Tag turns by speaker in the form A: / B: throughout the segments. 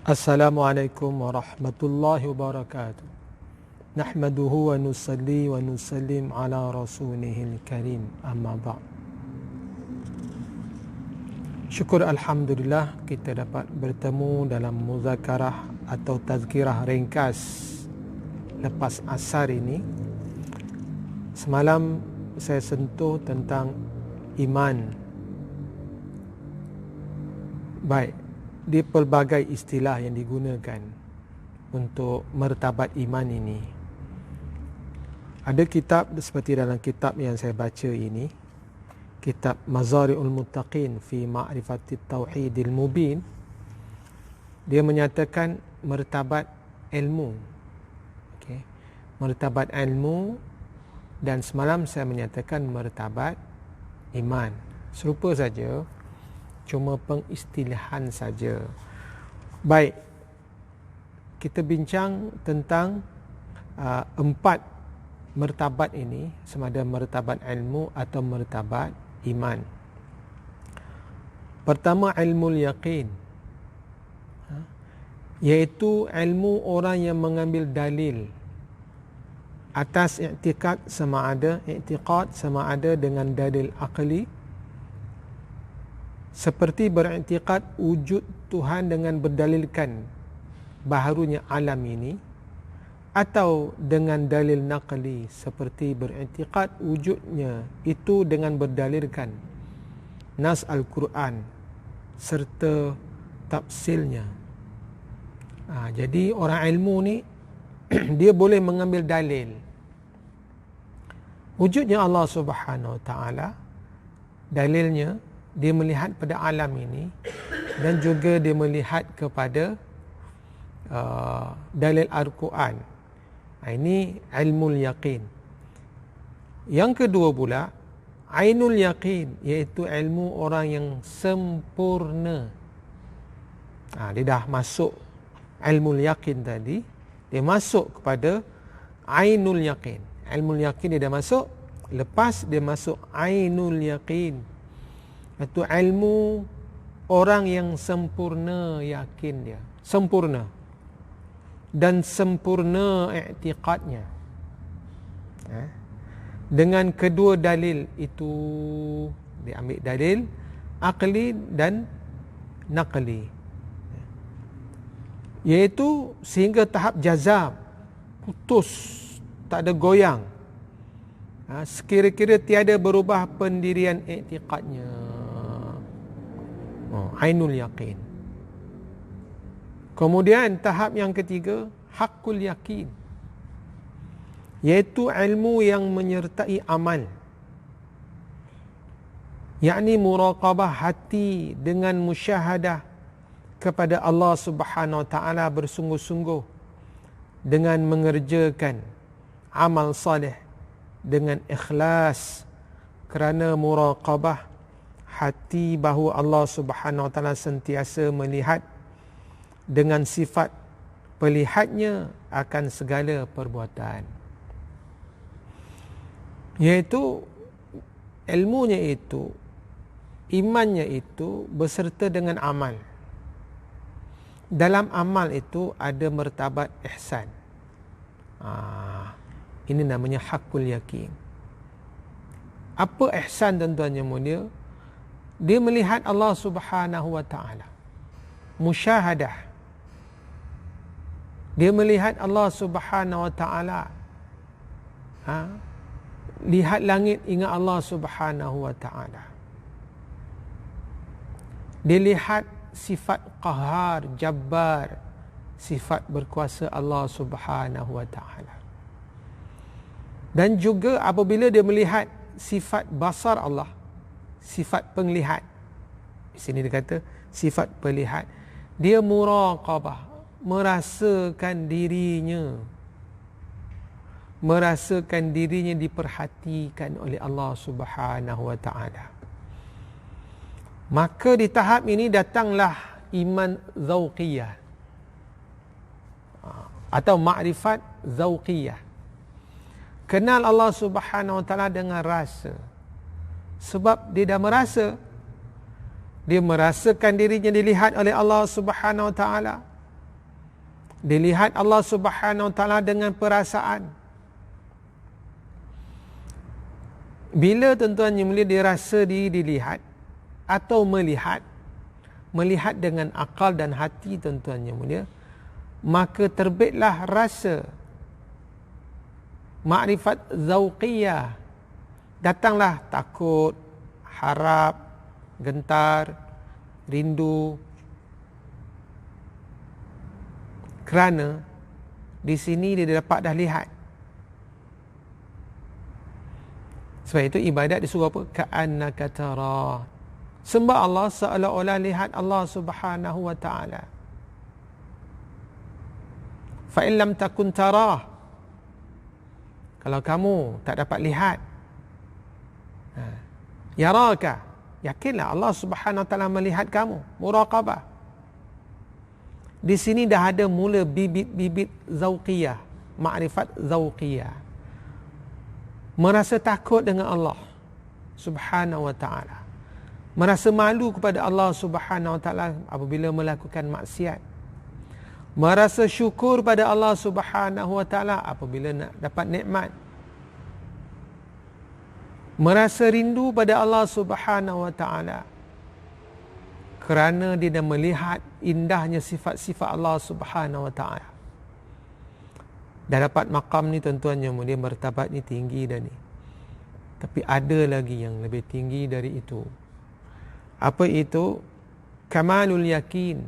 A: Assalamualaikum warahmatullahi wabarakatuh. Nahmaduhu wa nusalli wa nusallim ala rasulihil karim, amma ba'd. Syukur Alhamdulillah kita dapat bertemu dalam muzakarah atau tazkirah ringkas lepas asar ini. Semalam saya sentuh tentang iman. Baik, di pelbagai istilah yang digunakan untuk martabat iman ini. Ada kitab seperti dalam kitab yang saya baca ini, kitab Mazari'ul Muttaqin fi Ma'rifatit Tauhidil Mubin. Dia menyatakan martabat ilmu. Okey. Martabat ilmu, dan semalam saya menyatakan martabat iman. Serupa saja, cuma pengistilahan saja. Baik, kita bincang tentang empat martabat ini, sama ada martabat ilmu atau martabat iman. Pertama, ilmu yaqin, iaitu ilmu orang yang mengambil dalil atas i'tiqad sama ada dengan dalil akli, seperti beriktikad wujud Tuhan dengan berdalilkan baharunya alam ini, atau dengan dalil naqli seperti beriktikad wujudnya itu dengan berdalilkan nas Al-Quran serta tafsirnya. Jadi orang ilmu ni dia boleh mengambil dalil wujudnya Allah Subhanahu Wa Taala. Dalilnya dia melihat pada alam ini, dan juga dia melihat kepada dalil Al-Quran. Ini ilmu yaqin. Yang kedua pula, ainul yaqin, iaitu ilmu orang yang sempurna. Dia dah masuk ilmu yaqin tadi, dia masuk kepada ainul yaqin. Ilmu yaqin dia dah masuk, lepas dia masuk ainul yaqin, itu ilmu orang yang sempurna yakin dia, sempurna, dan sempurna i'tiqadnya. Dengan kedua dalil itu, dia ambil dalil akli dan naqli, iaitu sehingga tahap jazam, putus, tak ada goyang, sekira-kira tiada berubah pendirian i'tiqadnya. Ainul yaqin. Kemudian tahap yang ketiga, haqqul yaqin, iaitu ilmu yang menyertai amal, yakni muraqabah hati dengan musyahadah kepada Allah Subhanahu Wa Taala bersungguh-sungguh dengan mengerjakan amal salih dengan ikhlas, kerana muraqabah hati bahawa Allah Subhanahu Wa Taala sentiasa melihat dengan sifat pelihatnya akan segala perbuatan. Iaitu ilmunya itu, imannya itu beserta dengan amal. Dalam amal itu ada martabat ihsan. Ini namanya haqqul yaqin. Apa ihsan, tuan-tuan yang mulia? Dia melihat Allah Subhanahu Wa Taala, musyahadah. Dia melihat Allah Subhanahu Wa Taala. Lihat langit, ingat Allah Subhanahu Wa Taala. Dia lihat sifat qahar, jabbar, sifat berkuasa Allah Subhanahu Wa Taala. Dan juga apabila dia melihat sifat basar Allah, sifat penglihat, di sini dia kata sifat penglihat, dia muraqabah, merasakan dirinya diperhatikan oleh Allah Subhanahu Wa Taala. Maka di tahap ini datanglah iman zauqiyah atau ma'rifat zauqiyah. Kenal Allah Subhanahu Wa Taala dengan rasa. Sebab dia dah merasa, Dia merasakan dirinya dilihat oleh Allah Subhanahu Wa Taala. Dilihat Allah Subhanahu Wa Taala dengan perasaan. Bila tuan-tuan yang mulia dia rasa diri dilihat atau melihat dengan akal dan hati tuan-tuan yang mulia, maka terbitlah rasa makrifat zauqiyah. Datanglah takut, harap, gentar, rindu. Kerana di sini dia dapat dah lihat. Sebab itu ibadat disuruh apa? Ka'annaka tara. Sembah Allah seolah-olah lihat Allah Subhanahu Wa Taala. Fa in lam takun tarah. Kalau kamu tak dapat lihat, yaraka, yakinlah Allah Subhanahu Wa Taala melihat kamu. Muraqabah. Di sini dah ada mula bibit-bibit zauqiyah, makrifat zauqiyah. Merasa takut dengan Allah Subhanahu Wa Taala. Merasa malu kepada Allah Subhanahu Wa Taala apabila melakukan maksiat. Merasa syukur pada Allah Subhanahu Wa Taala apabila nak dapat nikmat. Merasa rindu pada Allah Subhanahu Wa Taala kerana dia dah melihat indahnya sifat-sifat Allah Subhanahu Wa Taala. Dah dapat makam ni tuan-tuan yang mulia, martabat ni tinggi dah ni. Tapi ada lagi yang lebih tinggi dari itu. Apa itu? Kamalul yakin.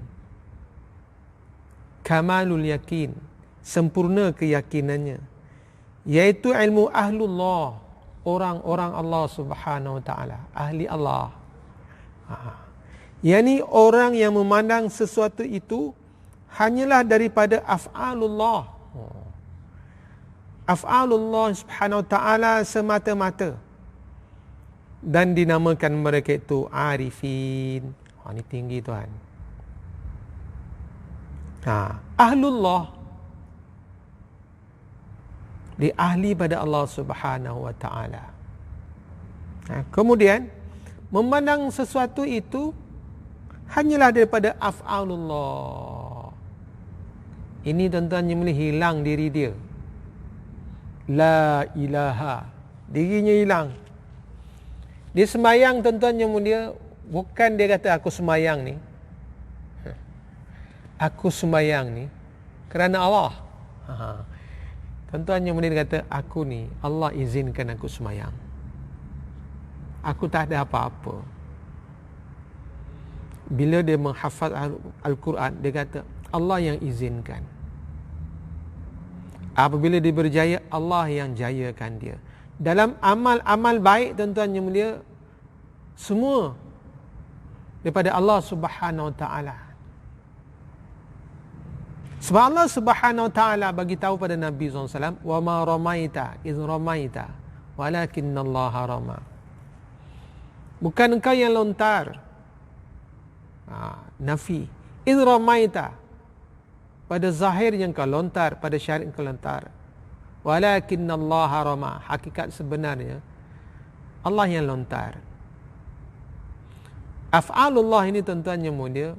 A: Kamalul yakin. Sempurna keyakinannya. Iaitu ilmu ahlullah. Orang-orang Allah Subhanahu Wa Taala. Ahli Allah. Yani orang yang memandang sesuatu itu hanyalah daripada af'alullah. Af'alullah Subhanahu Wa Taala semata-mata. Dan dinamakan mereka itu arifin. Ini tinggi tuan. Ahlullah. Dia ahli pada Allah Subhanahu Wa Taala. Kemudian memandang sesuatu itu hanyalah daripada af'alullah. Ini tuan-tuan yang boleh hilang diri dia. La ilaha. Dirinya hilang. Dia sembahyang tuan-tuan yang mulia, bukan dia kata aku sembahyang ni. Aku sembahyang ni kerana Allah. Tuan-tuan yang mulia dia kata aku ni Allah izinkan aku sembahyang. Aku tak ada apa-apa. Bila dia menghafaz Al-Quran, dia kata Allah yang izinkan. Apabila dia berjaya, Allah yang jayakan dia. Dalam amal-amal baik tuan-tuan yang mulia, semua daripada Allah Subhanahu Wa Taala. Sebab Allah Subhanahu Wa Taala bagi tahu pada Nabi SAW, wa ma ramaita iz ramaita walakinnallaha rama. Bukan engkau yang lontar. Nafi. Iz ramaita. Pada zahir yang kau lontar, pada syariat yang kau lontar. Walakinnallaha rama. Hakikat sebenarnya Allah yang lontar. Af'alullah ini tuan-tuan yang mulia,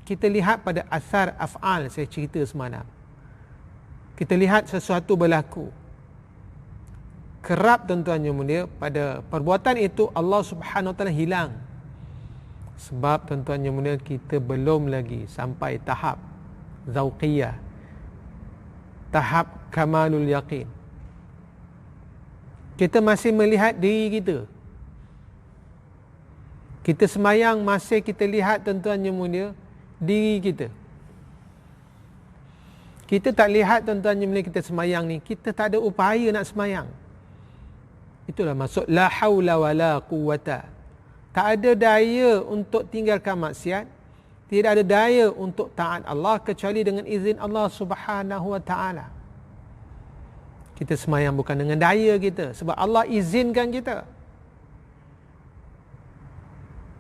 A: kita lihat pada asar af'al saya cerita semalam. Kita lihat sesuatu berlaku. Kerap tuan-tuan yang mulia, pada perbuatan itu Allah Subhanahu Wa Taala hilang. Sebab tuan-tuan yang mulia, kita belum lagi sampai tahap zauqiyah, tahap kamalul yaqin. Kita masih melihat diri kita. Kita sembahyang masih kita lihat tuan-tuan yang mulia diri kita. Kita tak lihat tuan-tuan yang mulia kita sembahyang ni, kita tak ada upaya nak sembahyang. Itulah maksud la haula wala quwwata. Tak ada daya untuk tinggalkan maksiat, tidak ada daya untuk taat Allah kecuali dengan izin Allah Subhanahu Wa Taala. Kita sembahyang bukan dengan daya kita, sebab Allah izinkan kita.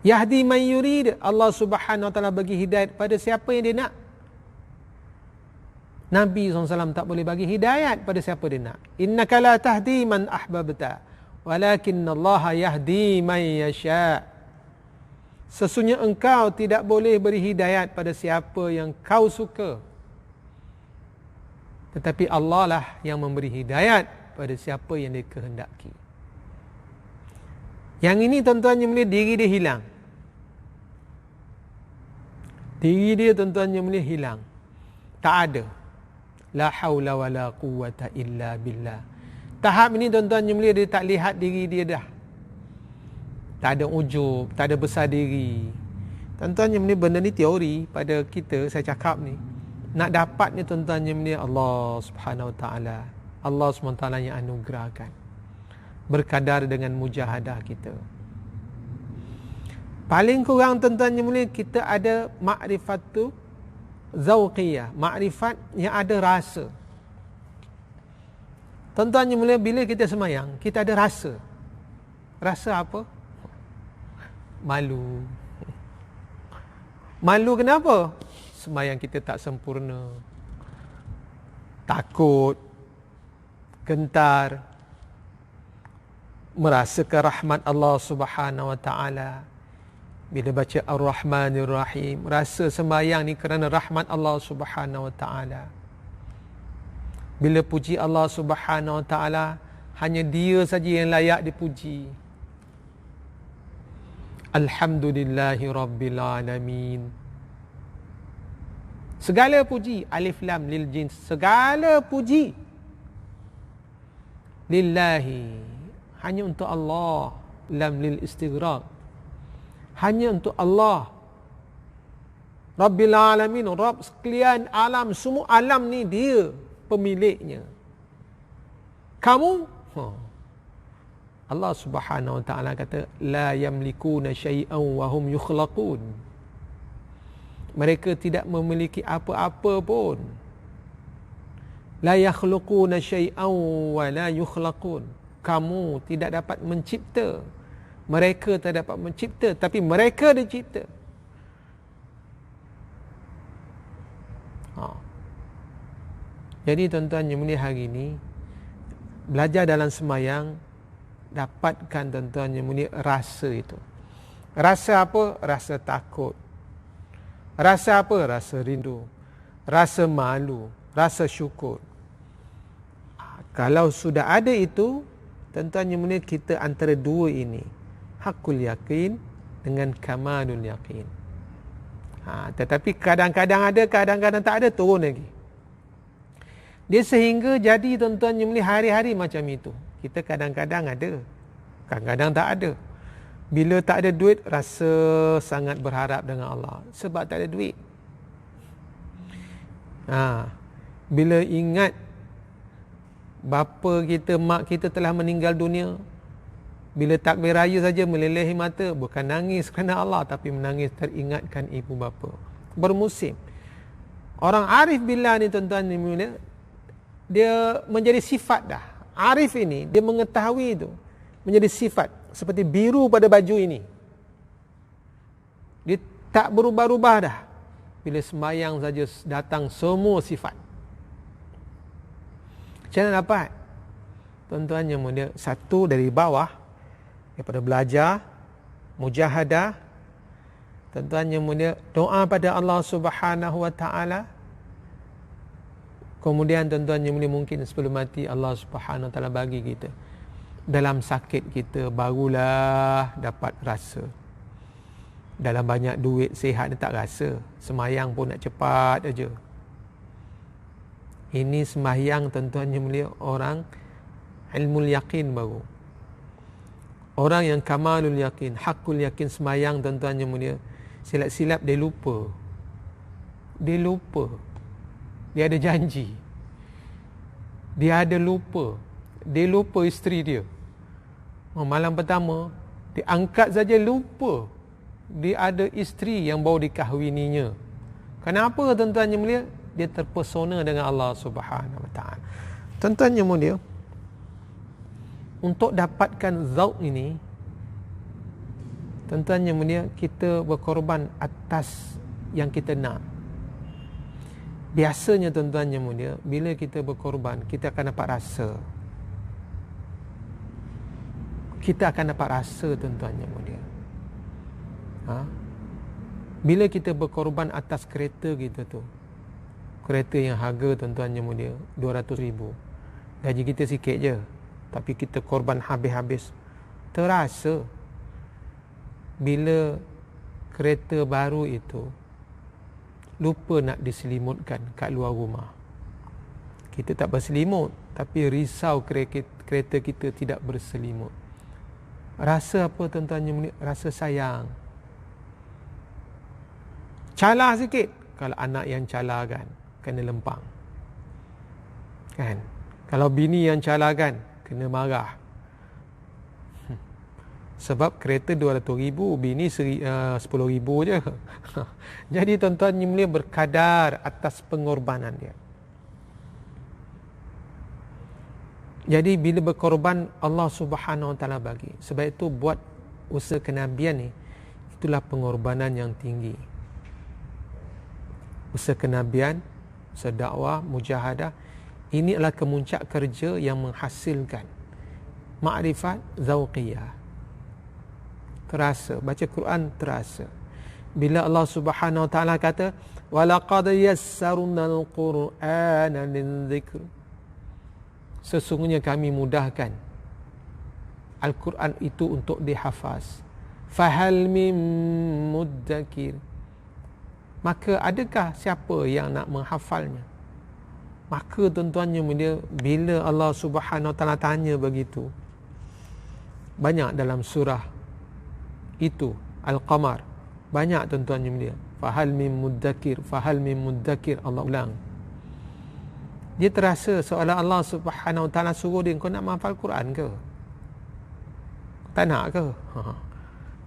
A: Yahdi man yurid. Allah Subhanahu Wa Taala bagi hidayat pada siapa yang dia nak. Nabi SAW tak boleh bagi hidayat pada siapa dia nak. Innaka la tahdi man ahbabta, walakinnallaha yahdi man yasha. Sesungguhnya engkau tidak boleh beri hidayat pada siapa yang kau suka. Tetapi Allah lah yang memberi hidayat pada siapa yang dia kehendaki. Yang ini tuan-tuan yang mulia, diri dia hilang. Diri dia tuan-tuan yang mulia hilang. Tak ada. La haula wa la quwwata illa billah. Tahap ini tuan-tuan yang mulia, dia tak lihat diri dia dah. Tak ada ujub, tak ada besar diri. Tuan-tuan yang mulia, benda ni teori pada kita, saya cakap ni. Nak dapat ni tuan-tuan yang mulia, Allah Subhanahu Wa Taala. Allah Subhanahu Wa Taala yang anugerahkan. Berkadar dengan mujahadah kita. Paling kurang tuan-tuan yang mulia, kita ada ma'rifatu zauqiyah, makrifat yang ada rasa. Tuan-tuan yang mulia, bila kita semayang, kita ada rasa. Rasa apa? Malu. Malu kenapa? Semayang kita tak sempurna. Takut. Gentar. Merasakan rahmat Allah Subhanahu Wa Taala. Bila baca Ar-Rahmanir Rahim, rasa sembahyang ni kerana rahmat Allah Subhanahu Wa Taala. Bila puji Allah Subhanahu Wa Taala, hanya Dia saja yang layak dipuji. Alhamdulillahi Rabbil Alamin. Segala puji, alif lam lil jins, segala puji lillahi, hanya untuk Allah. Lam lil istighraq, hanya untuk Allah. Rabbil Alamin, Rabb sekalian alam, semua alam ni Dia pemiliknya. Kamu Allah Subhanahu Wa Taala kata, la yamlikuna syai'an wa hum yukhlaqun. Mereka tidak memiliki apa-apa pun. La yakhluquna syai'an wa la yukhlaqun. Kamu tidak dapat mencipta, mereka tak dapat mencipta, tapi mereka dicipta. Jadi tuan-tuan yang mulia, hari ini belajar dalam semayang, dapatkan tuan-tuan yang mulia rasa itu. Rasa apa? Rasa takut. Rasa apa? Rasa rindu. Rasa malu. Rasa syukur. Kalau sudah ada itu, tuan-tuan yang mulia, kita antara dua ini, hakul yakin dengan kamalul yakin. Tetapi kadang-kadang ada, kadang-kadang tak ada, turun lagi. Dia sehingga jadi tuan-tuan yang mulia, hari-hari macam itu. Kita kadang-kadang ada, kadang-kadang tak ada. Bila tak ada duit, rasa sangat berharap dengan Allah sebab tak ada duit. Bila ingat bapa kita, mak kita telah meninggal dunia, bila takbir raya saja melelehi mata, bukan nangis kerana Allah, tapi menangis teringatkan ibu bapa. Bermusim. Orang arif billah ni tuan-tuan ni mulia, dia menjadi sifat dah. Arif ini, dia mengetahui itu menjadi sifat. Seperti biru pada baju ini, dia tak berubah-ubah dah. Bila semayang saja datang semua sifat. Macam mana dapat? Tuan-tuan yang mulia, satu dari bawah, daripada belajar, mujahadah. Tuan-tuan yang mulia, doa pada Allah Subhanahu Wa Taala. Kemudian tuan-tuan yang mulia, mungkin sebelum mati Allah Subhanahu Wa Taala bagi kita, dalam sakit kita barulah dapat rasa. Dalam banyak duit, sihat ni tak rasa. Semayang pun nak cepat aja. Ini semayang tuan-tuan yang mulia, orang ilmul yakin baru. Orang yang kamalul yakin, hakul yakin semayang tuan-tuan yang mulia, silap-silap dia lupa. Dia lupa. Dia ada janji. Dia ada lupa. Dia lupa isteri dia. Malam pertama, dia angkat saja lupa. Dia ada isteri yang baru dikahwininya. Kenapa tuan-tuan yang mulia? Dia terpesona dengan Allah Subhanahu Wa Taala. Tuan-tuan yang mulia, untuk dapatkan zauq ini, tuan-tuan yang mulia, kita berkorban atas yang kita nak. Biasanya tuan-tuan yang mulia, bila kita berkorban, kita akan dapat rasa. Kita akan dapat rasa tuan-tuan yang mulia. Bila kita berkorban atas kereta kita tu, kereta yang harga tuan-tuan yang mulia 200,000, gaji kita sikit je, tapi kita korban habis-habis, terasa. Bila kereta baru itu lupa nak diselimutkan kat luar rumah, kita tak berselimut, tapi risau kereta kita tidak berselimut. Rasa apa tuan-tuan yang mulia? Rasa sayang. Calar sikit, kalau anak yang calar kan, kena lempang kan. Kalau bini yang calar kan, kena marah. Sebab kereta 200,000, bini 10,000 je. Jadi tuan-tuan yang mulia, berkadar atas pengorbanan dia. Jadi bila berkorban, Allah Subhanahu Wa Taala bagi. Sebab itu buat usaha kenabian ni, itulah pengorbanan yang tinggi. Usaha kenabian, usaha dakwah, mujahadah, ini adalah kemuncak kerja yang menghasilkan ma'rifat zauqiyah. Terasa, baca Quran terasa. Bila Allah Subhanahu Wa Taala kata, walaqad yassarnal Qur'ana lidzikr, sesungguhnya kami mudahkan Al-Quran itu untuk dihafaz. Fahal mim muddakir, maka adakah siapa yang nak menghafalnya? Maka tuan-tuan yang mulia, bila Allah Subhanahu Wa Taala tanya begitu, banyak dalam surah itu Al-Qamar, banyak tuan-tuan yang mulia, fahal mim muddakir, fahal mim muddakir, Allah ulang. Dia terasa seolah Allah Subhanahu Wa Taala suruh dia, kau nak menghafal Quran ke? Tak nak ke?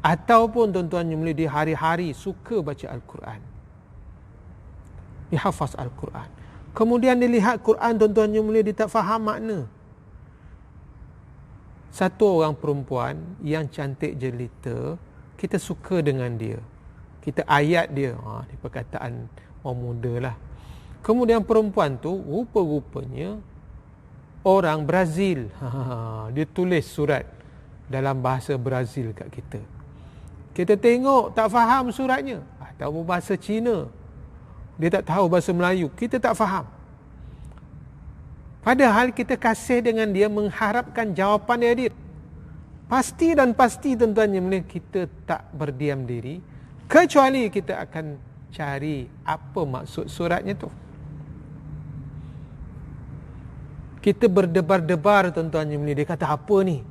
A: Ataupun tuan-tuan yang mulia, dia hari-hari suka baca Al-Quran, dia hafaz Al-Quran, kemudian dia lihat Quran, tuan-tuan yang mulia, dia tak faham makna. Satu orang perempuan yang cantik jelita, kita suka dengan dia, kita ayat dia, ni perkataan orang muda lah. Kemudian perempuan tu rupa-rupanya orang Brazil. Dia tulis surat dalam bahasa Brazil kat kita. Kita tengok tak faham suratnya. Tahu bahasa Cina, dia tak tahu bahasa Melayu, kita tak faham. Padahal kita kasih dengan dia, mengharapkan jawapan dari dia. Pasti dan pasti tuan-tuan yang mulia, kita tak berdiam diri, kecuali kita akan cari apa maksud suratnya tu. Kita berdebar-debar tuan-tuan yang mulia, dia kata apa ni?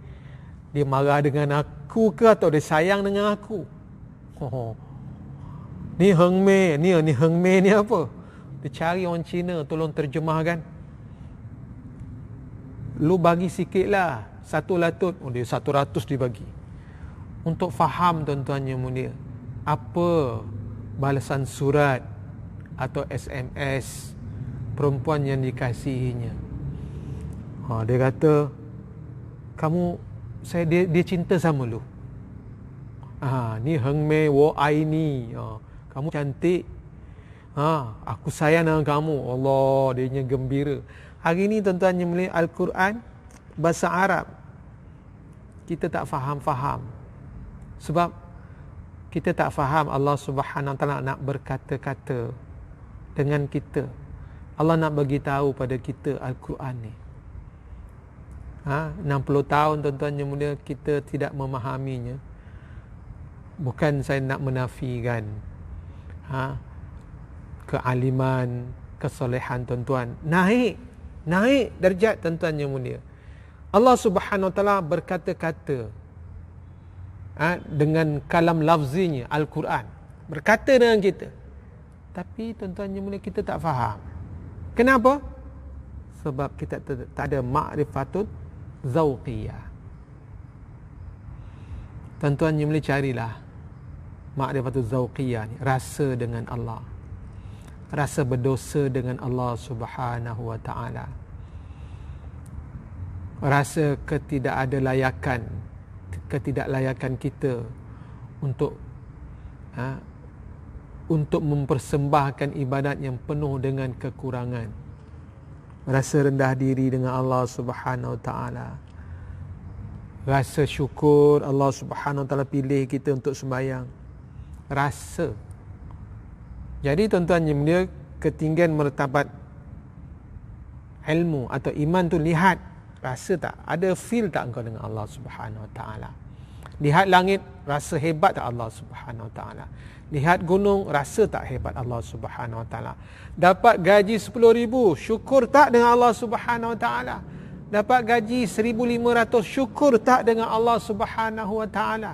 A: Dia marah dengan aku ke, atau dia sayang dengan aku? Ni Heng Mei, ni Heng Mei ni apa? Dia cari orang Cina tolong terjemahkan. Lu bagi sikit lah, 1 latut, dia 100 dibagi. Untuk faham tuan-tuan yang mulia, apa balasan surat atau SMS perempuan yang dikasihinya. Dia kata, kamu, dia cinta sama lu. Ni Heng Mei wo ai ni. Kamu cantik. Aku sayang dengan kamu. Allah, dia gembira. Hari ni tuan-tuan yang mulia, Al-Quran bahasa Arab kita tak faham-faham. Sebab kita tak faham Allah Subhanahu Wa Taala nak berkata-kata dengan kita. Allah nak bagi tahu pada kita Al-Quran ni. 60 tahun tuan-tuan yang mulia kita tidak memahaminya. Bukan saya nak menafikan kealiman, kesolehan tuan-tuan. Naik darjat tuan-tuan yang mulia. Allah Subhanahu Wa Taala berkata-kata dengan kalam lafzinya, Al-Quran berkata dengan kita. Tapi tuan-tuan yang mulia, kita tak faham. Kenapa? Sebab kita tak ada ma'rifatut zauqiyah. Tuan-tuan yang mulia, carilah ma'rifatut zauqiyah ni, rasa dengan Allah, rasa berdosa dengan Allah Subhanahu Wa Taala, rasa ketidaklayakan kita untuk mempersembahkan ibadat yang penuh dengan kekurangan. Rasa rendah diri dengan Allah Subhanahu Wa Taala. Rasa syukur Allah Subhanahu Wa Taala pilih kita untuk sembahyang. Rasa Jadi tuan-tuan yang mulia, ketinggian martabat ilmu atau iman tu lihat, rasa tak? Ada feel tak engkau dengan Allah Subhanahu Wa Taala? Lihat langit, rasa hebat tak Allah Subhanahu Wa Taala? Lihat gunung, rasa tak hebat Allah Subhanahu Wa Taala? Dapat gaji 10,000, syukur tak dengan Allah Subhanahu Wa Taala? Dapat gaji 1,500, syukur tak dengan Allah Subhanahu Wa Taala?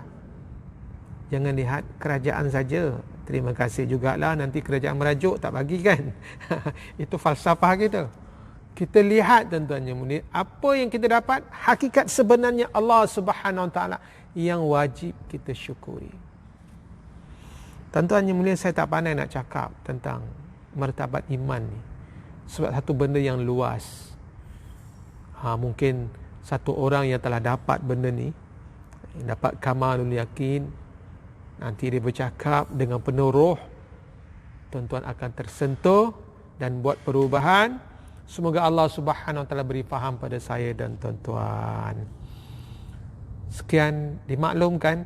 A: Jangan lihat kerajaan saja. Terima kasih jugalah, nanti kerajaan merajuk tak bagi kan? Itu falsafah kita. Kita lihat tuan-tuan yang mulia, apa yang kita dapat, hakikat sebenarnya Allah Subhanahu Wa Taala yang wajib kita syukuri. Tuan-tuan yang mulia, saya tak pandai nak cakap tentang martabat iman ni, sebab satu benda yang luas. Mungkin satu orang yang telah dapat benda ni, dapat kamalul yakin, nanti dia bercakap dengan penuh roh, tuan-tuan akan tersentuh dan buat perubahan. Semoga Allah Subhanahu Wa Taala beri faham pada saya dan tuan-tuan. Sekian dimaklumkan.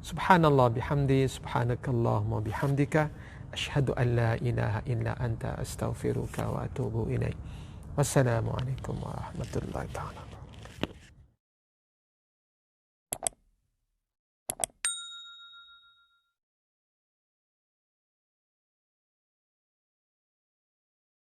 A: Subhanallah bihamdi, subhanakallahumma bihamdika, asyhadu an la ilaha illa anta, astaghfiruka wa atubu ilaik. Wassalamualaikum warahmatullahi taala.